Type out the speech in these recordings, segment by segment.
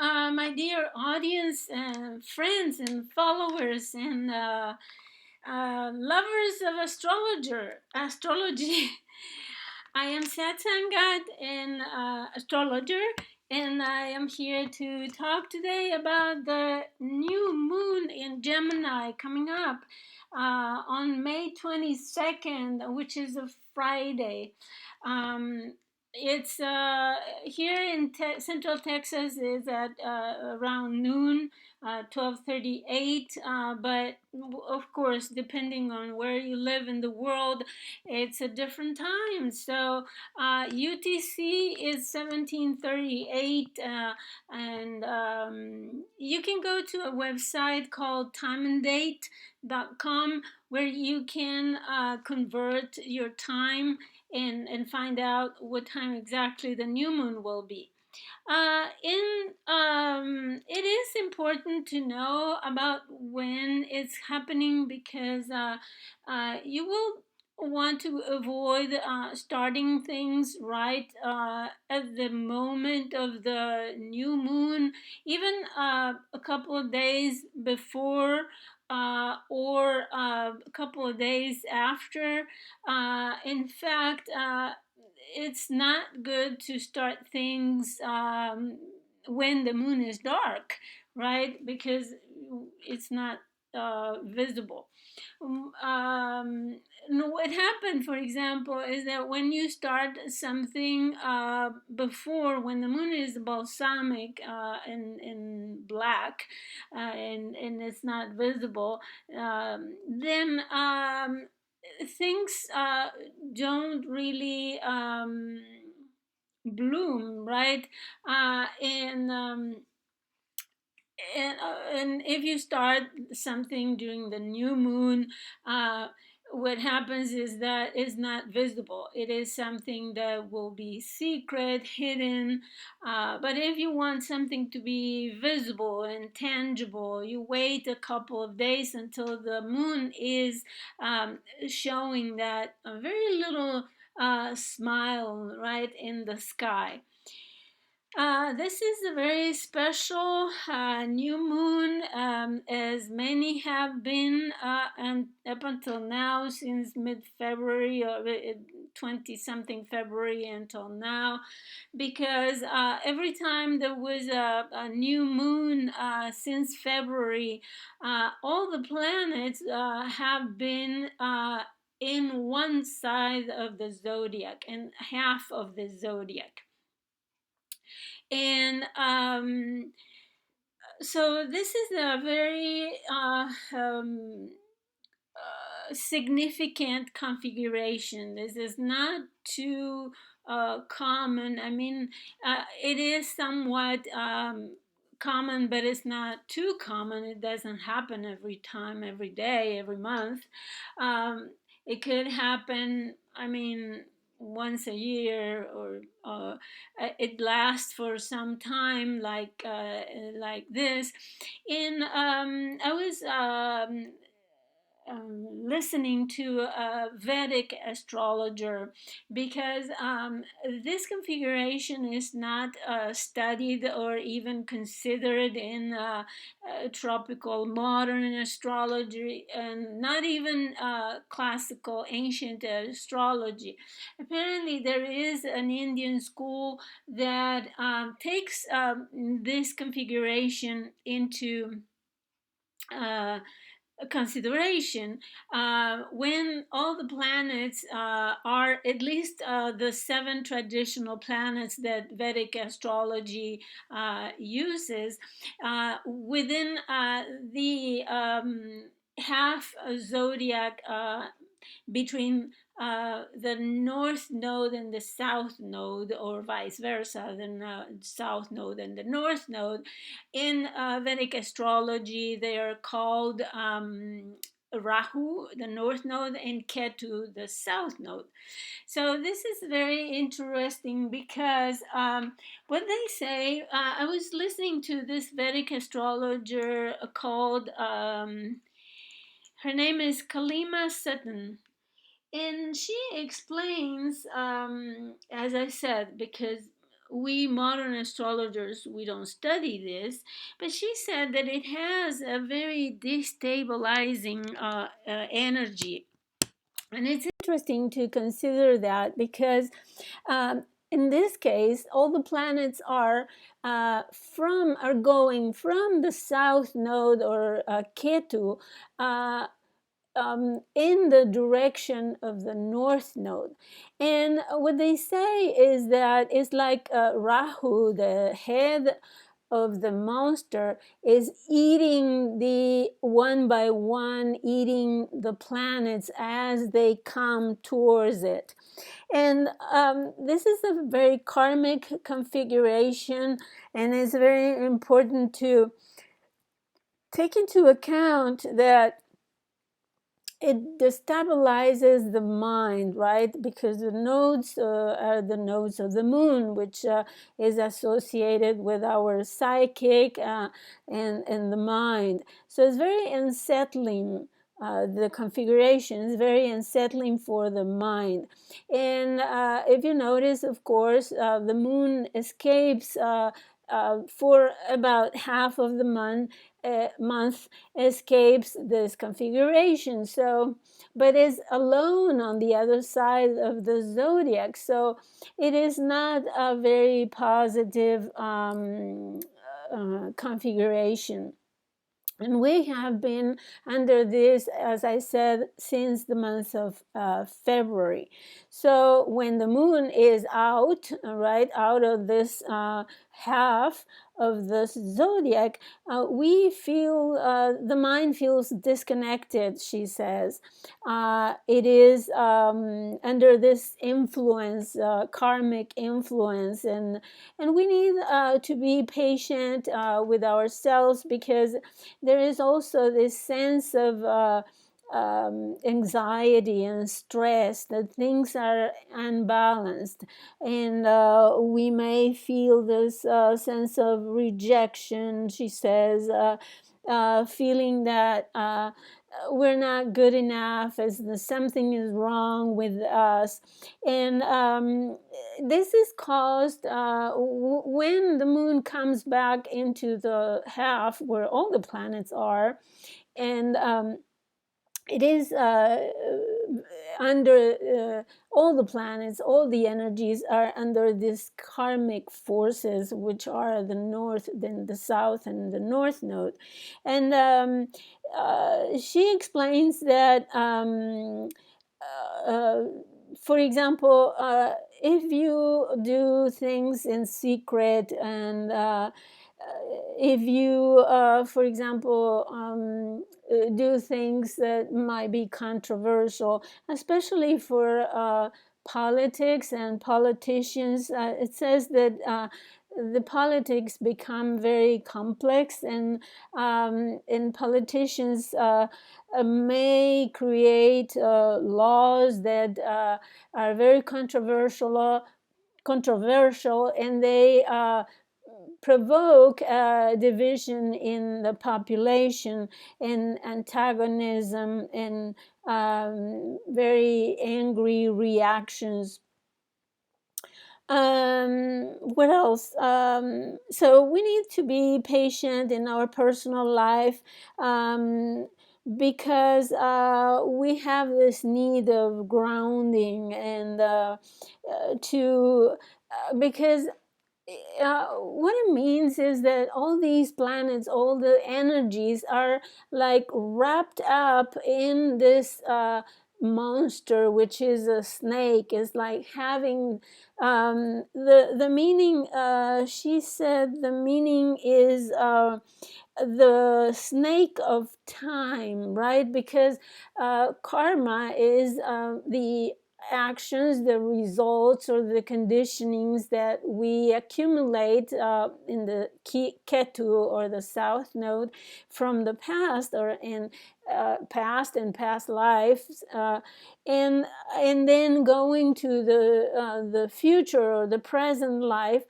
my dear audience and friends and followers and lovers of astrology. I am Satsangad, an astrologer, and I am here to talk today about the new moon in Gemini coming up on May 22nd, which is a Friday. Um, it's here in Central Texas is at around noon, 12:38. But of course, depending on where you live in the world, it's a different time. So UTC is 17:38, and you can go to a website called timeanddate.com where you can convert your time and find out what time exactly the new moon will be. It is important to know about when it's happening because you will want to avoid starting things right at the moment of the new moon, even a couple of days before or a couple of days after. In fact, it's not good to start things when the moon is dark, right? Because it's not visible. What happened, for example, is that when you start something before, when the moon is balsamic in black and it's not visible, then things don't really bloom, right? And if you start something during the new moon, what happens is that it's not visible. It is something that will be secret, hidden. But if you want something to be visible and tangible, you wait a couple of days until the moon is showing that a very little smile right in the sky. This is a very special new moon, as many have been and up until now, since mid February or 20 something February until now, because every time there was a new moon since February, all the planets have been in one side of the zodiac and half of the zodiac. And so this is a very significant configuration. This is not too common. I mean, it is somewhat common, but it's not too common. It doesn't happen every time, every day, every month. It could happen, I mean, once a year, or it lasts for some time, like this. In I was listening to a Vedic astrologer, because this configuration is not studied or even considered in tropical modern astrology, and not even classical ancient astrology. Apparently, there is an Indian school that takes this configuration into uh, consideration when all the planets are at least the seven traditional planets that Vedic astrology uses within the half zodiac between the north node and the south node, or vice versa, the south node and the north node. In Vedic astrology, they are called Rahu, the north node, and Ketu, the south node. So this is very interesting because what they say, I was listening to this Vedic astrologer called, her name is Kalima Sutton, and she explains, as I said, because we modern astrologers, we don't study this, but she said that it has a very destabilizing energy. And it's interesting to consider that because in this case, all the planets are going from the south node or Ketu in the direction of the north node. And what they say is that it's like Rahu, the head of the monster, is eating the one by one, eating the planets as they come towards it. And this is a very karmic configuration, and it's very important to take into account that it destabilizes the mind, right? Because the nodes are the nodes of the moon, which is associated with our psychic and the mind. So it's very unsettling. The configuration is very unsettling for the mind. And if you notice, of course, the moon escapes for about half of the month escapes this configuration. So, but is alone on the other side of the zodiac. So it is not a very positive configuration. And we have been under this, as I said, since the month of February. So when the moon is out, right, out of this half of the zodiac, we feel, the mind feels disconnected, she says. It is under this influence, karmic influence, and we need to be patient with ourselves, because there is also this sense of anxiety and stress, that things are unbalanced, and we may feel this sense of rejection, she says, feeling that we're not good enough, as something is wrong with us. And this is caused when the moon comes back into the half where all the planets are, and it is under all the planets, all the energies are under these karmic forces, which are the north, then the south, and the north node. And she explains that, for example, if you do things in secret, and if you, for example, do things that might be controversial, especially for politics and politicians, it says that the politics become very complex, and politicians may create laws that are very controversial, and they provoke division in the population, and antagonism, and very angry reactions. What else? So we need to be patient in our personal life, because we have this need of grounding, and to because what it means is that all these planets, all the energies are like wrapped up in this monster, which is a snake. Is like having the meaning. She said the meaning is the snake of time, right? Because karma is the actions, the results, or the conditionings that we accumulate in the Ketu, or the south node, from the past, or in past lives, and then going to the future, or the present life.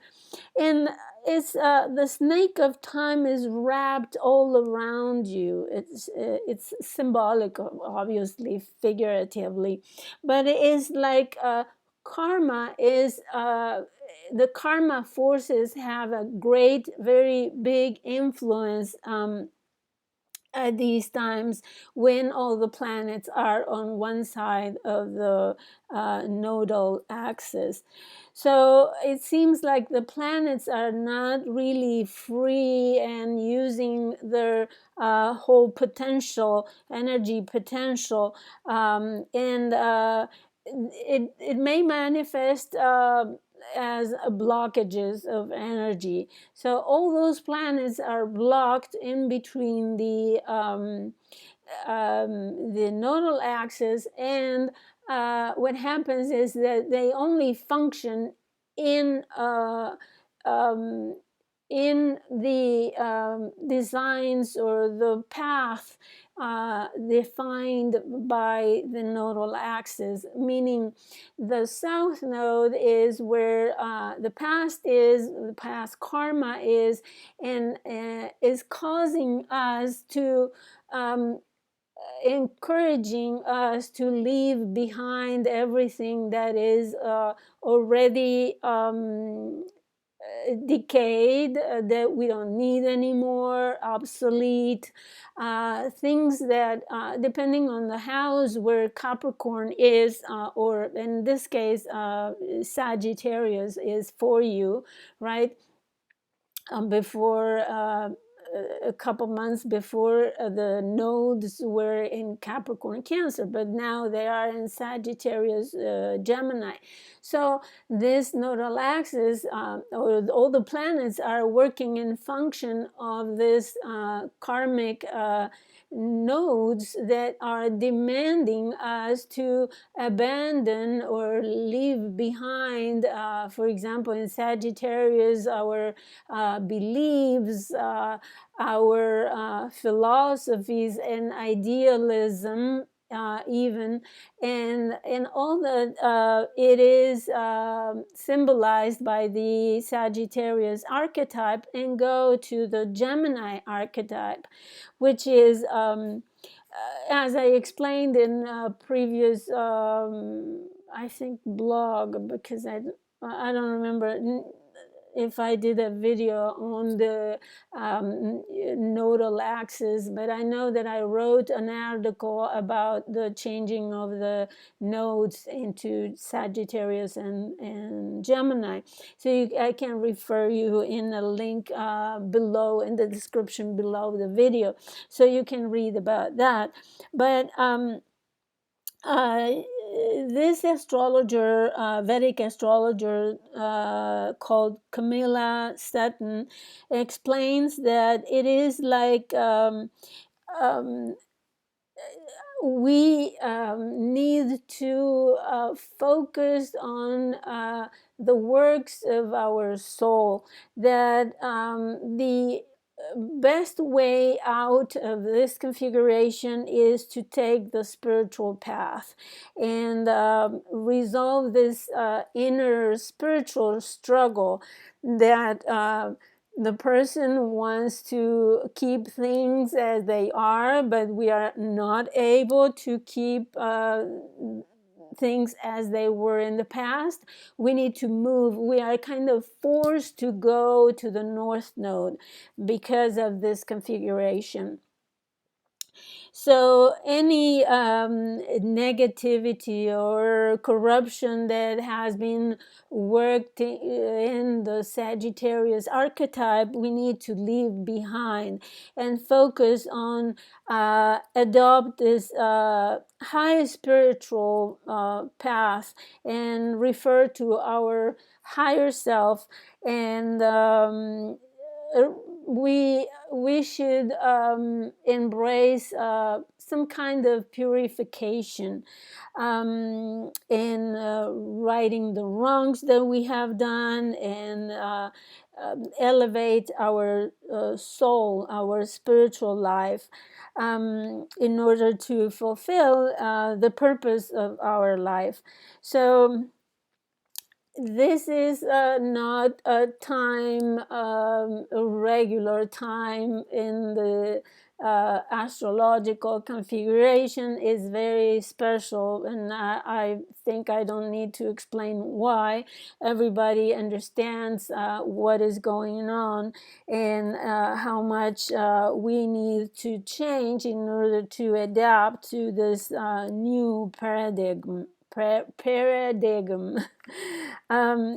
And it's the snake of time is wrapped all around you. It's symbolic, obviously, figuratively, but it is like karma is the karma forces have a great, very big influence at these times when all the planets are on one side of the nodal axis. So it seems like the planets are not really free and using their whole potential, energy potential, and it may manifest as blockages of energy. So all those planets are blocked in between the nodal axis, and what happens is that they only function in um, in the designs or the path defined by the nodal axis, meaning the south node is where the past karma is, and is causing us to encouraging us to leave behind everything that is already decayed, that we don't need anymore, obsolete, things that, depending on the house where Capricorn is, or in this case, Sagittarius is for you, right? Before a couple months before, the nodes were in Capricorn, Cancer, but now they are in Sagittarius, Gemini. So this nodal axis, or all the planets are working in function of this karmic nodes that are demanding us to abandon or leave behind, for example, in Sagittarius, our beliefs, our philosophies and idealism, even, and all that it is symbolized by the Sagittarius archetype, and go to the Gemini archetype, which is, as I explained in a previous, I think, blog, because I don't remember if I did a video on the nodal axis, but I know that I wrote an article about the changing of the nodes into Sagittarius and Gemini. So I can refer you in a link below, in the description below the video, so you can read about that. But this astrologer, Vedic astrologer called Camilla Sutton, explains that it is like um, we need to focus on the works of our soul, that the best way out of this configuration is to take the spiritual path and resolve this inner spiritual struggle that the person wants to keep things as they are, but we are not able to keep things as they were in the past. We need to move. We are kind of forced to go to the North Node because of this configuration. So any negativity or corruption that has been worked in the Sagittarius archetype, we need to leave behind and focus on adopt this high spiritual path, and refer to our higher self, and we should embrace some kind of purification in righting the wrongs that we have done, and elevate our soul, our spiritual life, in order to fulfill the purpose of our life. So this is not a time, a regular time in the astrological configuration. Is very special, and I think I don't need to explain why. Everybody understands what is going on, and how much we need to change in order to adapt to this new paradigm.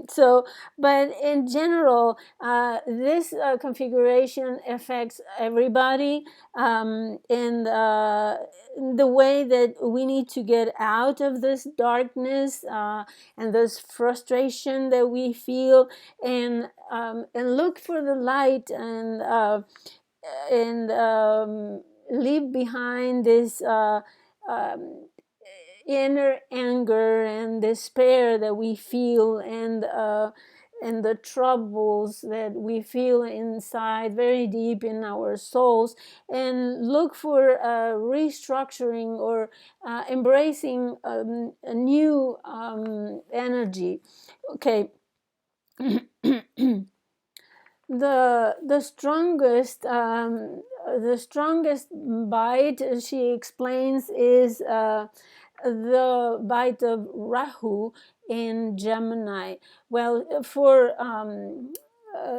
So, but in general, this configuration affects everybody, in the way that we need to get out of this darkness, and this frustration that we feel, and look for the light, and leave behind this inner anger and despair that we feel, and the troubles that we feel inside, very deep in our souls, and look for restructuring, or embracing a new energy. Okay. The strongest bite, she explains, is the bite of Rahu in Gemini. Well, for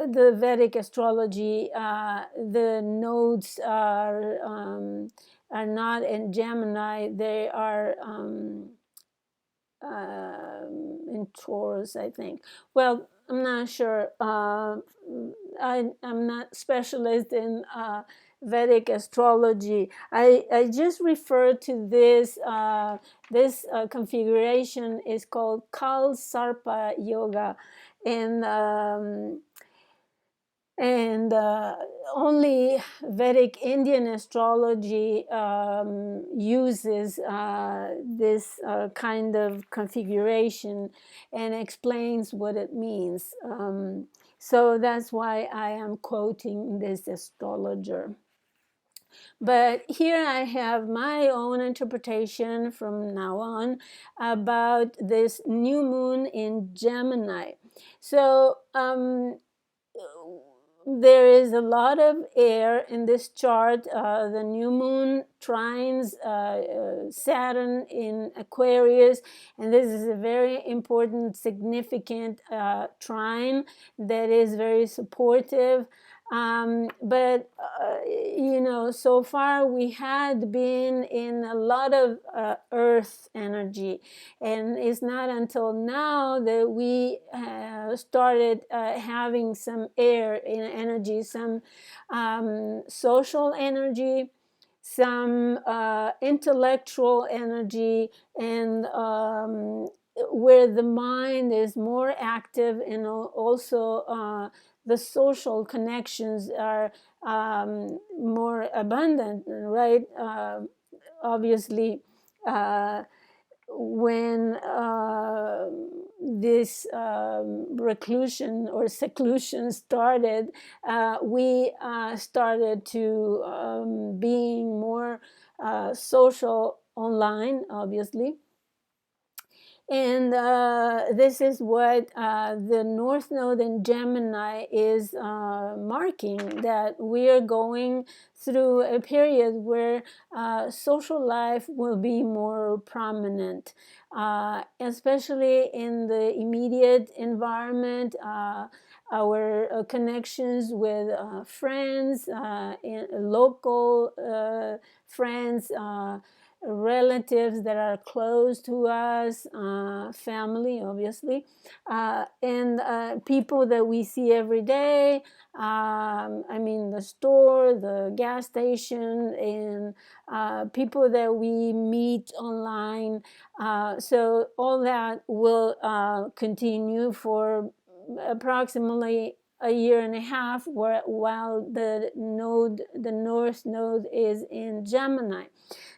the Vedic astrology, the nodes are not in Gemini; they are in Taurus, I think. Well, I'm not sure. I'm not specialist in Vedic astrology. I just refer to this. This configuration is called Kal Sarpa Yoga, and only Vedic Indian astrology uses this kind of configuration and explains what it means. So that's why I am quoting this astrologer. But here I have my own interpretation from now on about this new moon in Gemini. So there is a lot of air in this chart. The new moon trines Saturn in Aquarius, and this is a very important, significant trine that is very supportive. But so far we had been in a lot of earth energy, and it's not until now that we started having some air energy, some social energy, some intellectual energy, and where the mind is more active, and also the social connections are more abundant, right? Obviously, when this reclusion or seclusion started, we started to being more social online, obviously. And this is what the North Node in Gemini is marking, that we are going through a period where social life will be more prominent, especially in the immediate environment. Our connections with friends, local friends, relatives that are close to us, family, obviously, and people that we see every day. I mean, the store, the gas station, and people that we meet online. So all that will continue for approximately a year and a half, while the North Node is in Gemini.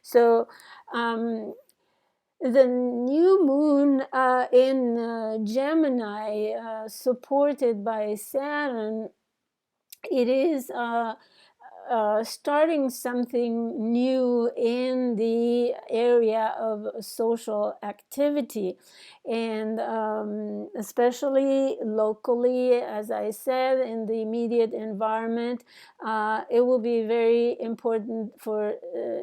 So the new moon in Gemini, supported by Saturn, it is starting something new in the area of social activity, and especially locally, as I said, in the immediate environment, it will be very important for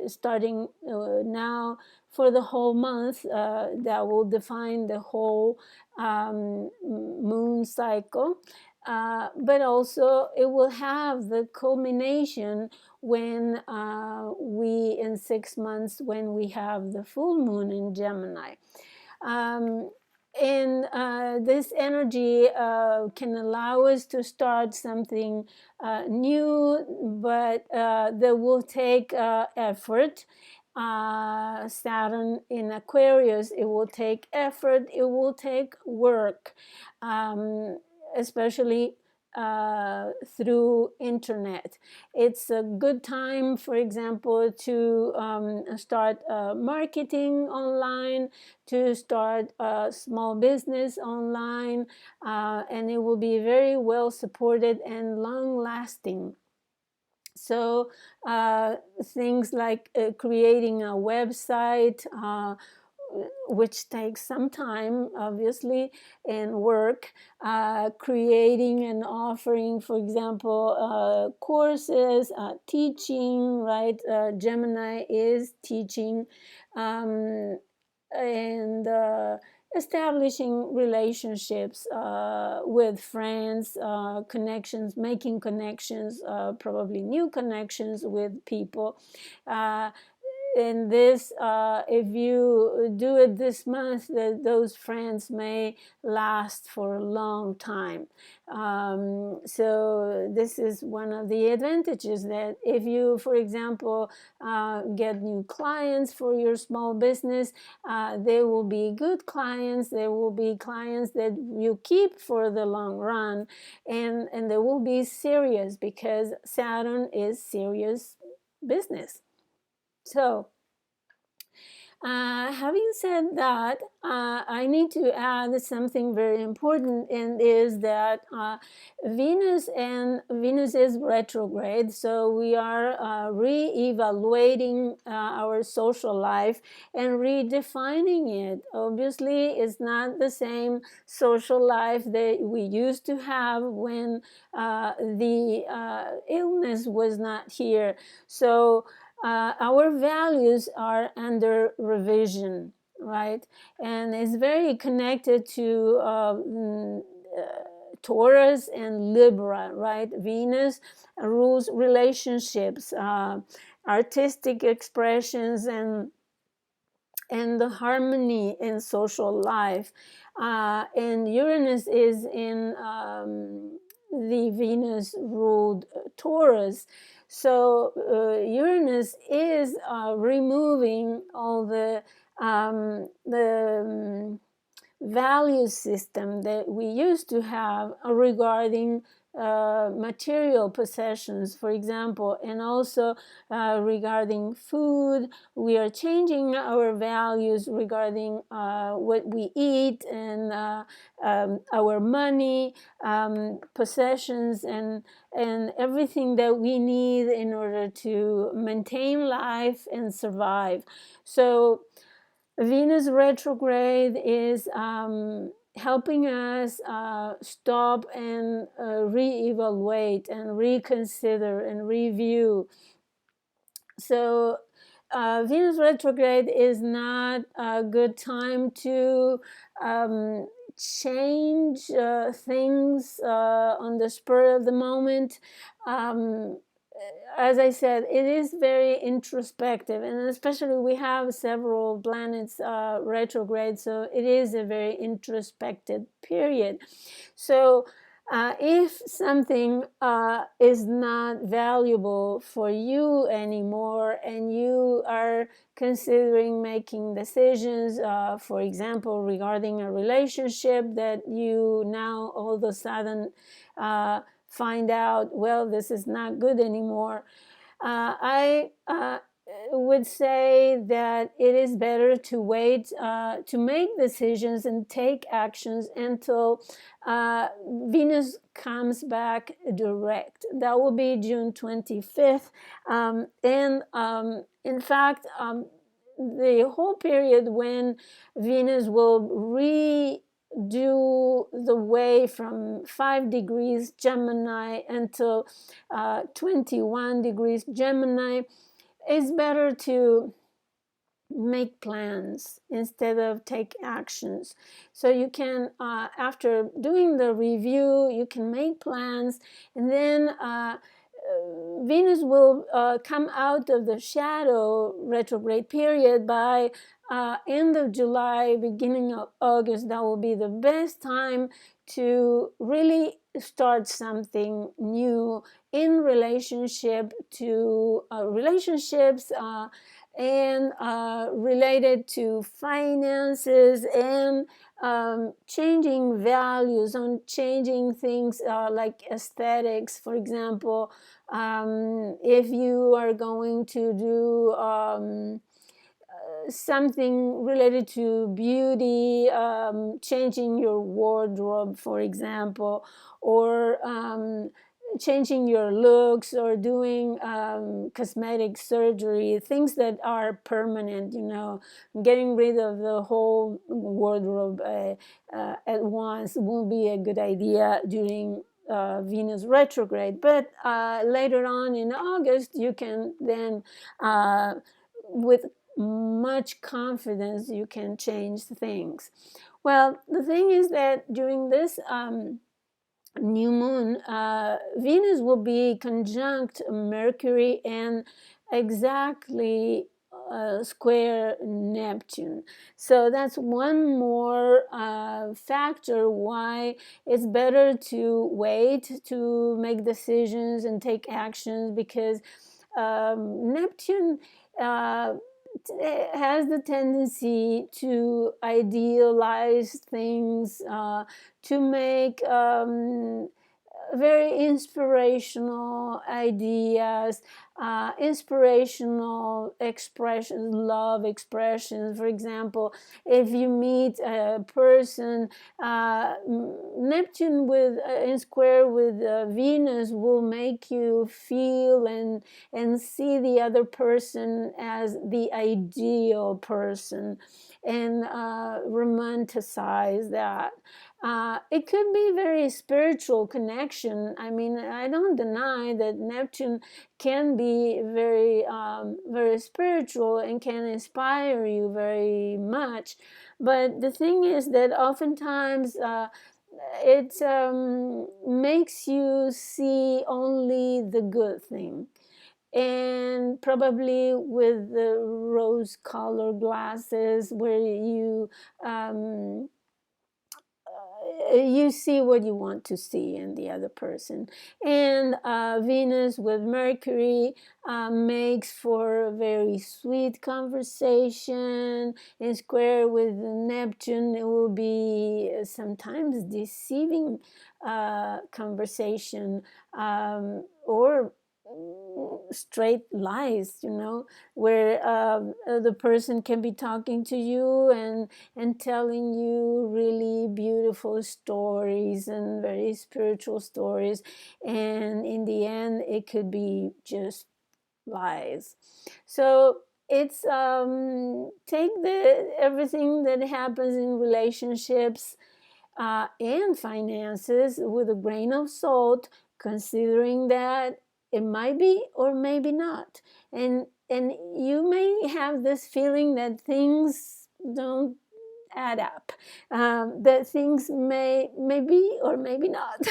starting now for the whole month. That will define the whole moon cycle. But also it will have the culmination when in 6 months, when we have the full moon in Gemini. Um, and this energy can allow us to start something new, but that will take effort. Saturn in Aquarius, it will take effort, it will take work, um, especially through internet. It's a good time, for example, to start marketing online, to start a small business online, and it will be very well supported and long lasting. So things like creating a website, which takes some time, obviously, and work, creating and offering, for example, courses, teaching, right? Gemini is teaching, and establishing relationships with friends, connections, making connections, probably new connections with people. And this, if you do it this month, those friends may last for a long time. So this is one of the advantages, that if you, for example, get new clients for your small business, they will be good clients. They will be clients that you keep for the long run, and they will be serious, because Saturn is serious business. So, having said that, I need to add something very important, and is that Venus is retrograde, so we are re-evaluating our social life and redefining it. Obviously, it's not the same social life that we used to have when the illness was not here. So our values are under revision, right? And it's very connected to Taurus and Libra, right? Venus rules relationships, artistic expressions, and the harmony in social life. And Uranus is in the Venus ruled Taurus. So Uranus is removing all the value system that we used to have regarding material possessions, for example, and also regarding food. We are changing our values regarding what we eat, and our money, possessions, and everything that we need in order to maintain life and survive. So Venus retrograde is helping us stop and reevaluate and reconsider and review. So Venus retrograde is not a good time to change things on the spur of the moment. As I said, it is very introspective, and especially we have several planets retrograde, so it is a very introspective period. So if something is not valuable for you anymore, and you are considering making decisions, for example, regarding a relationship that you now all of a sudden find out, well, this is not good anymore. I would say that it is better to wait to make decisions and take actions until Venus comes back direct. That will be June 25th. And in fact, the whole period when Venus will redo the way from 5 degrees Gemini until 21 degrees Gemini, it's better to make plans instead of take actions. So you can, after doing the review, you can make plans, and then Venus will come out of the shadow retrograde period by end of July, beginning of August. That will be the best time to really start something new in relationship to relationships and related to finances and changing values, on changing things like aesthetics. For example, if you are going to do something related to beauty, changing your wardrobe, for example, or changing your looks, or doing cosmetic surgery, things that are permanent, getting rid of the whole wardrobe at once won't be a good idea during Venus retrograde. But later on in August, you can then, with much confidence, you can change things. Well, the thing is that during this new moon, Venus will be conjunct Mercury and exactly square Neptune. So that's one more factor why it's better to wait to make decisions and take actions, because Neptune has the tendency to idealize things, to make very inspirational ideas, inspirational expressions, love expressions. For example, if you meet a person, Neptune with in square with Venus will make you feel and see the other person as the ideal person, and romanticize that. It could be very spiritual connection. I mean, I don't deny that Neptune can be very spiritual and can inspire you very much. But the thing is that oftentimes it makes you see only the good thing, and probably with the rose-colored glasses, where you see what you want to see in the other person. And Venus with Mercury makes for a very sweet conversation. In square with Neptune, it will be sometimes deceiving conversation, or straight lies, where the person can be talking to you and telling you really beautiful stories and very spiritual stories, and in the end it could be just lies. So it's take everything that happens in relationships and finances with a grain of salt, considering that it might be or maybe not. And you may have this feeling that things don't add up, that things may be or maybe not.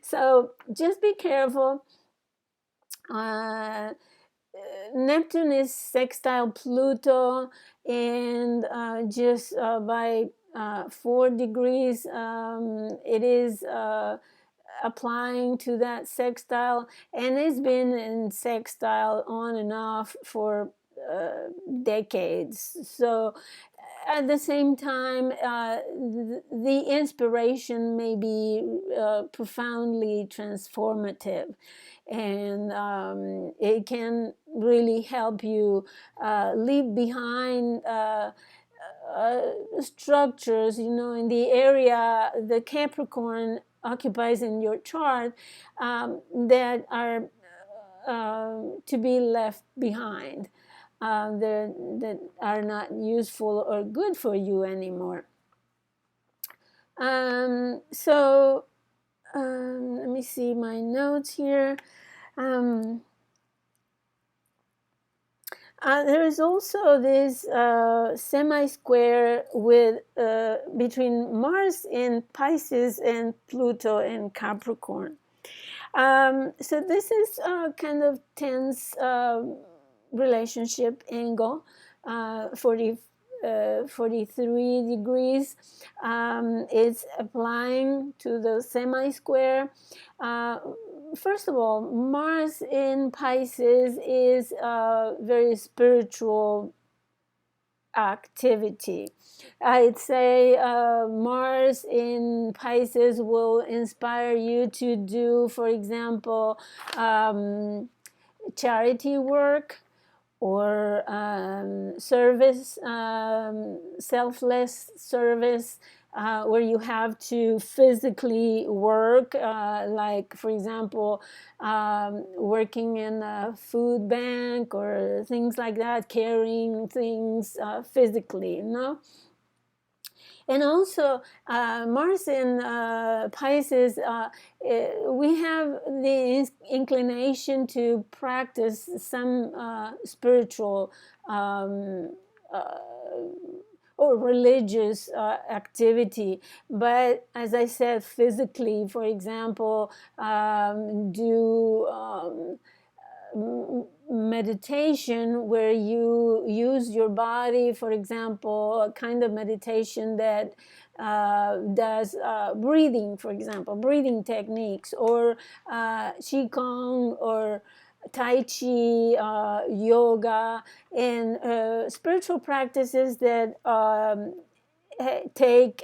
So just be careful. Neptune is sextile Pluto, and just by 4 degrees, it is applying to that sextile, and it's been in sextile on and off for decades. So at the same time, the inspiration may be profoundly transformative. and it can really help you leave behind structures, in the area the Capricorn occupies in your chart, that are to be left behind, that are not useful or good for you anymore. So let me see my notes here. There is also this semi-square with between Mars in Pisces and Pluto in Capricorn. So this is a kind of tense relationship angle, 43 degrees. It's applying to the semi-square. First of all, Mars in Pisces is a very spiritual activity. I'd say Mars in Pisces will inspire you to do, for example, charity work, or service, selfless service, where you have to physically work, like, for example, working in a food bank or things like that, carrying things physically, And also, Mars in Pisces, we have the inclination to practice some spiritual or religious activity. But as I said, physically, for example, do meditation where you use your body, for example, a kind of meditation that does breathing, for example, breathing techniques, or Qigong, or Tai Chi, yoga, and spiritual practices that take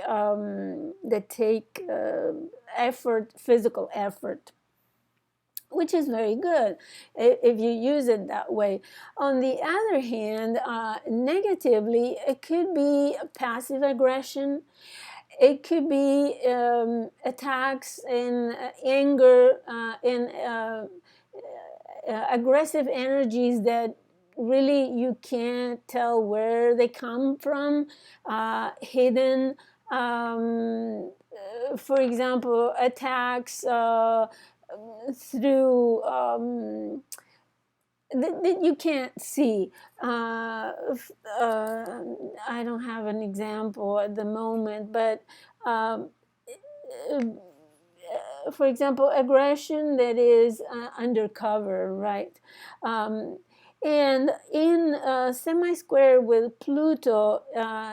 effort, physical effort, which is very good if you use it that way. On the other hand, negatively, it could be passive aggression. It could be attacks and anger and aggressive energies that really you can't tell where they come from, hidden. For example, attacks through that you can't see. I don't have an example at the moment, but for example, aggression that is undercover, right? And in semi-square with Pluto,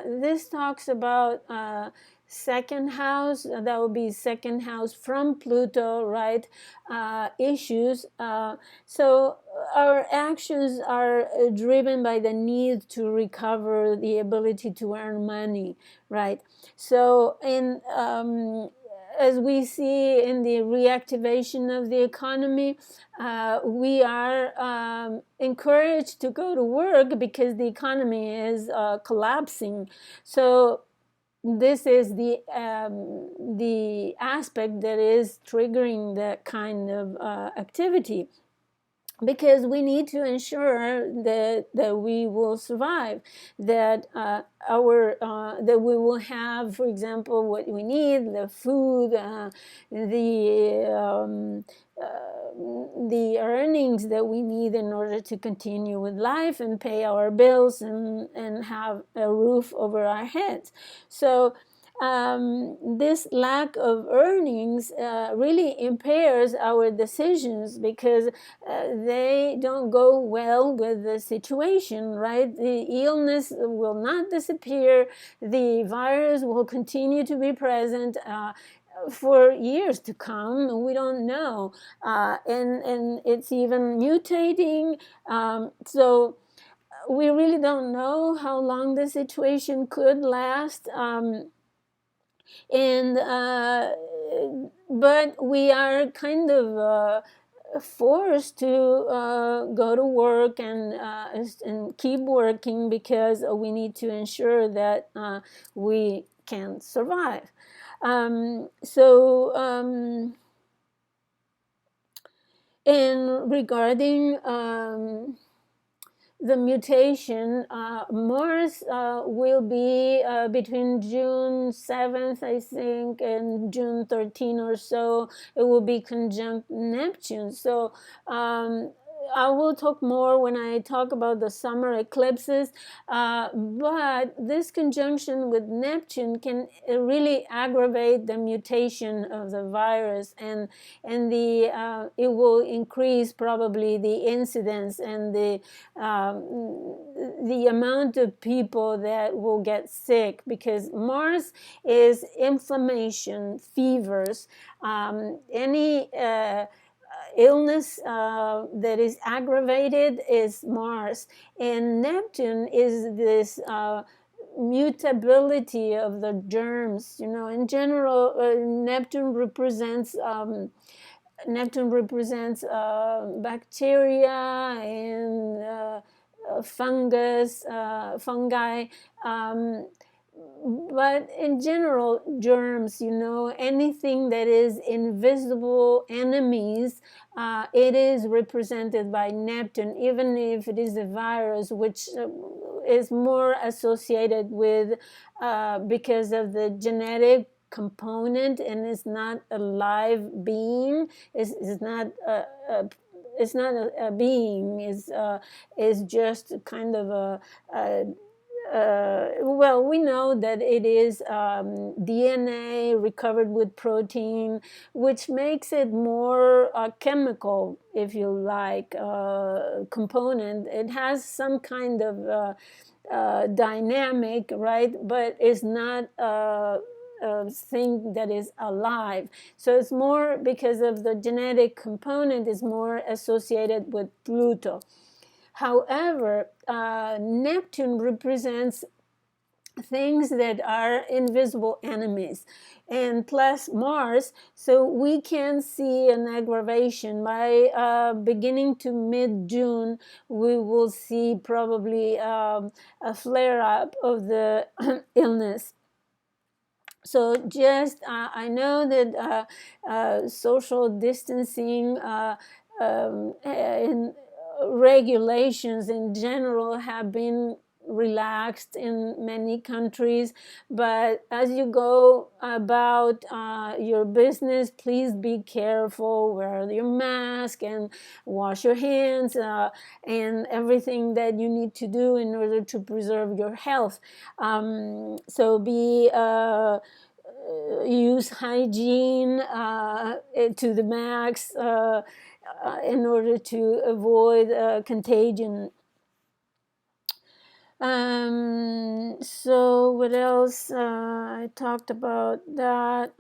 this talks about second house, that would be second house from Pluto, right? Issues. So our actions are driven by the need to recover the ability to earn money, right? So in as we see in the reactivation of the economy, we are encouraged to go to work because the economy is collapsing. So this is the aspect that is triggering that kind of activity, because we need to ensure that we will survive, that that we will have, for example, what we need, the food, the earnings that we need in order to continue with life and pay our bills and have a roof over our heads. So this lack of earnings really impairs our decisions, because they don't go well with the situation, right? The illness will not disappear. The virus will continue to be present for years to come. We don't know. And it's even mutating. So we really don't know how long the situation could last. And but we are kind of forced to go to work and keep working because we need to ensure that we can survive. And regarding the mutation, Mars will be between June 7th, I think, and June 13 or so. It will be conjunct Neptune. So I will talk more when I talk about the summer eclipses, but this conjunction with Neptune can really aggravate the mutation of the virus, and it will increase probably the incidence and the amount of people that will get sick, because Mars is inflammation, fevers, any illness that is aggravated is Mars, and Neptune is this mutability of the germs. In general, Neptune represents bacteria and fungi, but in general, germs, anything that is invisible enemies, it is represented by Neptune, even if it is a virus, which is more associated with, because of the genetic component, and is not a live being, is not it's not a being, is just kind of well, we know that it is DNA recovered with protein, which makes it more chemical, if you like, component. It has some kind of dynamic, right? But it's not a thing that is alive. So it's more, because of the genetic component, is more associated with Pluto. However, Neptune represents things that are invisible enemies, and plus Mars, so we can see an aggravation by beginning to mid-June. We will see probably a flare-up of the illness. So just I know that social distancing and regulations in general have been relaxed in many countries, but as you go about your business, please be careful, wear your mask and wash your hands, and everything that you need to do in order to preserve your health. So use hygiene to the max in order to avoid contagion. So what else? I talked about that.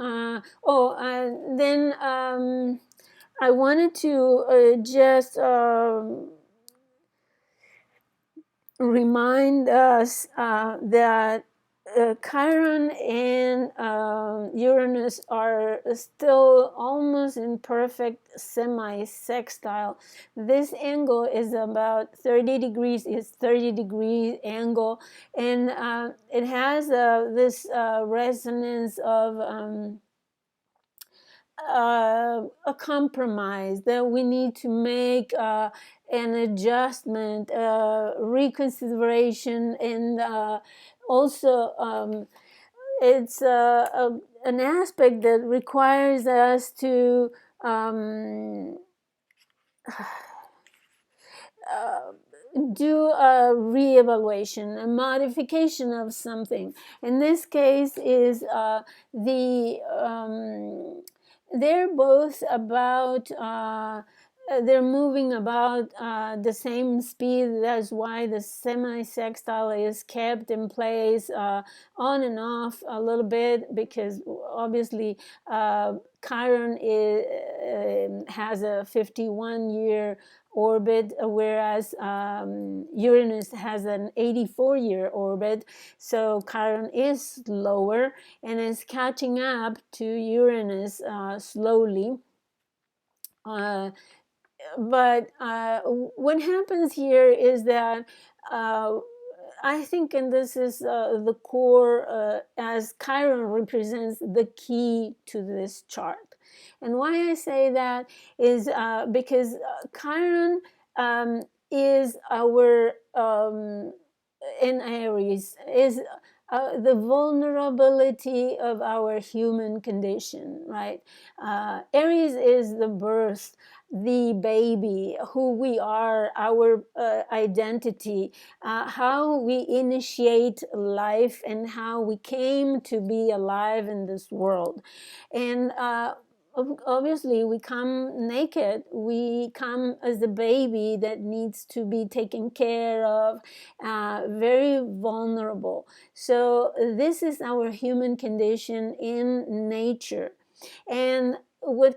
Then I wanted to just remind us that Chiron and Uranus are still almost in perfect semi-sextile. This angle is about 30 degrees, it's 30-degree angle, and it has this resonance of a compromise that we need to make, an adjustment, reconsideration, and also it's an aspect that requires us to do a reevaluation, a modification of something. In this case, is they're both about. They're moving about the same speed. That's why the semi-sextile is kept in place on and off a little bit, because obviously Chiron has a 51-year orbit, whereas Uranus has an 84-year orbit. So Chiron is slower and is catching up to Uranus slowly. but what happens here is that uh, I think, and this is the core, as Chiron represents the key to this chart. And why I say that is because Chiron um, is our, in Aries, is the vulnerability of our human condition, right? Aries is the birth, the baby, who we are, our identity, how we initiate life, and how we came to be alive in this world. And obviously, we come naked. We come as a baby that needs to be taken care of, very vulnerable. So, this is our human condition in nature. And with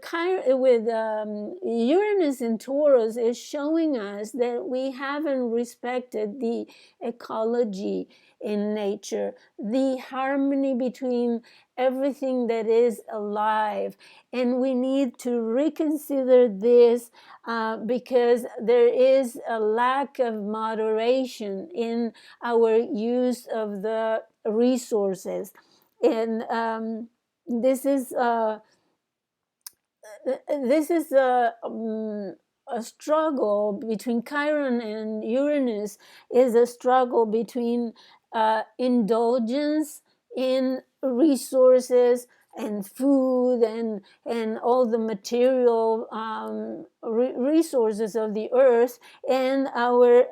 Uranus in Taurus is showing us that we haven't respected the ecology in nature, the harmony between everything that is alive. And we need to reconsider this because there is a lack of moderation in our use of the resources. And this is a struggle between Chiron and Uranus, is a struggle between indulgence in resources and food and all the material resources of the earth, and our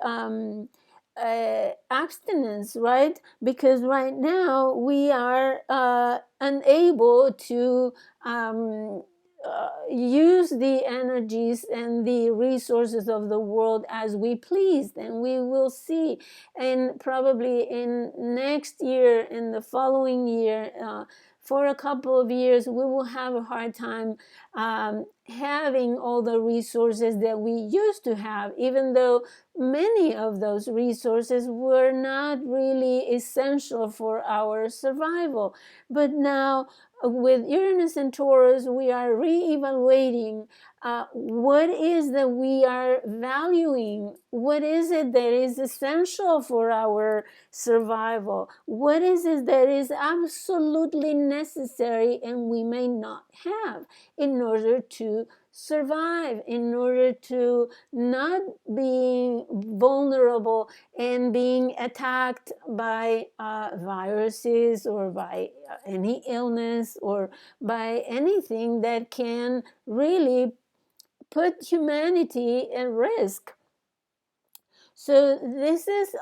abstinence, right? Because right now we are unable to use the energies and the resources of the world as we please. And we will see, and probably in next year, in the following year, for a couple of years, we will have a hard time having all the resources that we used to have, even though many of those resources were not really essential for our survival. But now, with Uranus and Taurus, we are re-evaluating what is that we are valuing, what is it that is essential for our survival, what is it that is absolutely necessary and we may not have in order to survive, in order to not being vulnerable and being attacked by viruses or by any illness or by anything that can really put humanity at risk. So this is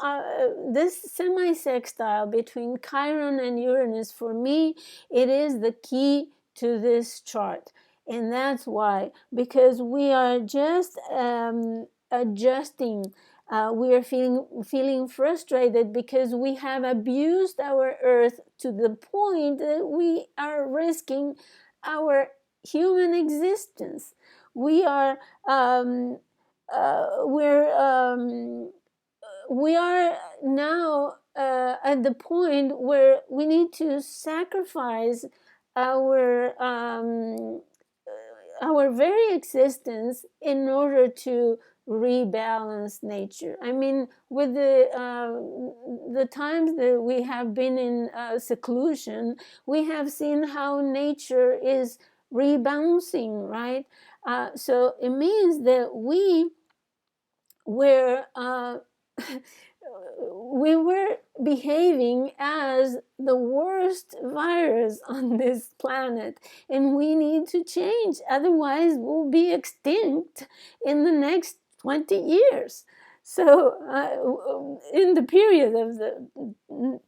this semi-sextile between Chiron and Uranus. For me, it is the key to this chart, and that's why, because we are just adjusting. We are feeling frustrated because we have abused our Earth to the point that we are risking our human existence. We are we're we are now at the point where we need to sacrifice our very existence in order to rebalance nature. I mean, with the times that we have been in seclusion, we have seen how nature is rebouncing, right? So it means that we were we were behaving as the worst virus on this planet, and we need to change, otherwise we'll be extinct in the next 20 years. So in the period of the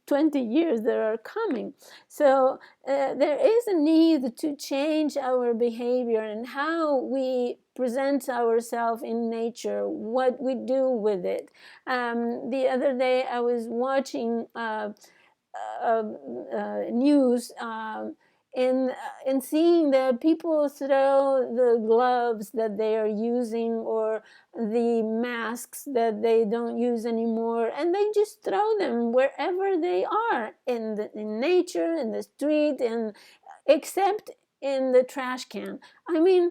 20 years that are coming, so there is a need to change our behavior and how we present ourselves in nature, what we do with it. The other day I was watching news, and seeing that people throw the gloves that they are using or the masks that they don't use anymore, and they just throw them wherever they are in nature, in the street, and except in the trash can. I mean,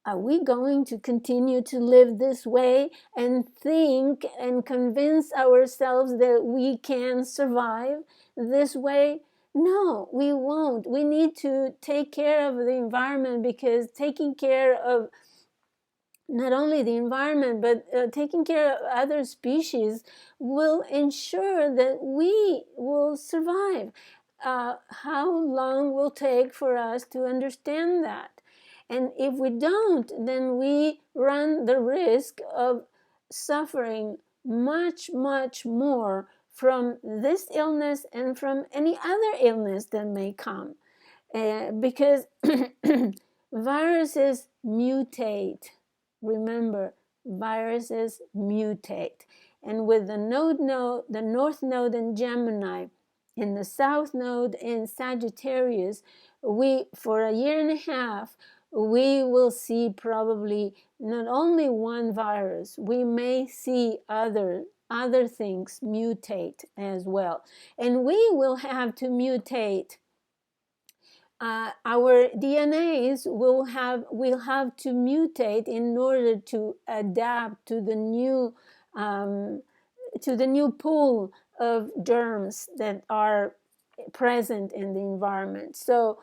Are we going to continue to live this way and think and convince ourselves that we can survive this way? No, we won't. We need to take care of the environment, because taking care of not only the environment, but taking care of other species will ensure that we will survive. How long will take for us to understand that? And if we don't, then we run the risk of suffering much, much more from this illness and from any other illness that may come. Because viruses mutate. Remember, viruses mutate. And with the the North Node in Gemini, and the South Node in Sagittarius, for a year and a half, we will see probably not only one virus, we may see other things mutate as well. And we will have to mutate. Our DNAs will have to mutate in order to adapt to the new pool of germs that are present in the environment. So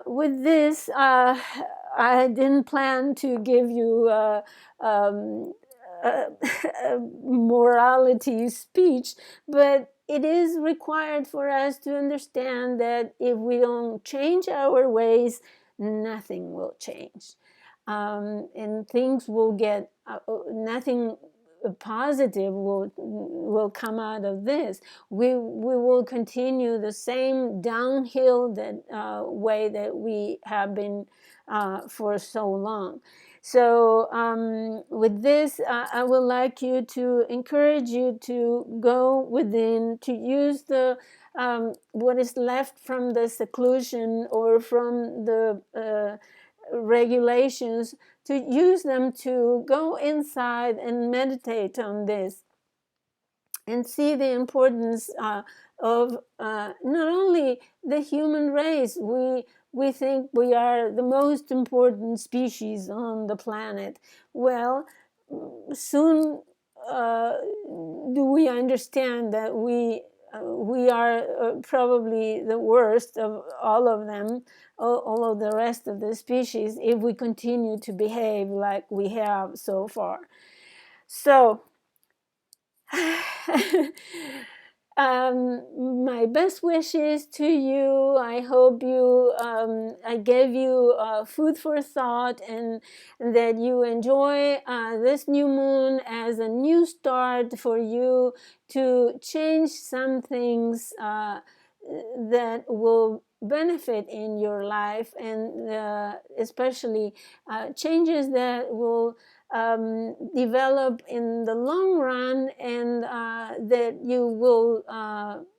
with this, I didn't plan to give you a morality speech, but it is required for us to understand that if we don't change our ways, nothing will change. And things will get, nothing positive will come out of this. We will continue the same downhill way that we have been for so long. So with this, I would like you to encourage you to go within, to use the what is left from the seclusion or from the regulations, to use them to go inside and meditate on this and see the importance of not only the human race. We think we are the most important species on the planet. Well, soon do we understand that we are probably the worst of all of them, all of the rest of the species, if we continue to behave like we have so far. So my best wishes to you. I hope I gave you food for thought, and that you enjoy this new moon as a new start for you to change some things that will benefit in your life, and especially changes that will develop in the long run, and that you will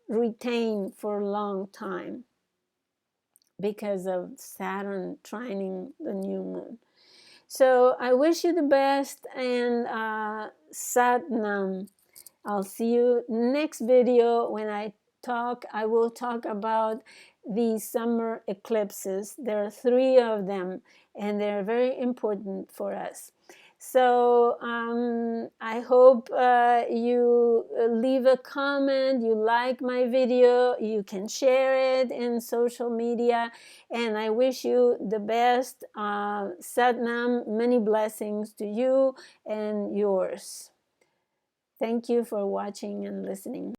retain for a long time because of Saturn trining the new moon. So I wish you the best, and Sat Nam. I'll see you next video when I will talk about the summer eclipses. There are 3 of them, and they're very important for us. So I hope you leave a comment, you like my video, you can share it in social media, and I wish you the best. Sat Nam, many blessings to you and yours. Thank you for watching and listening.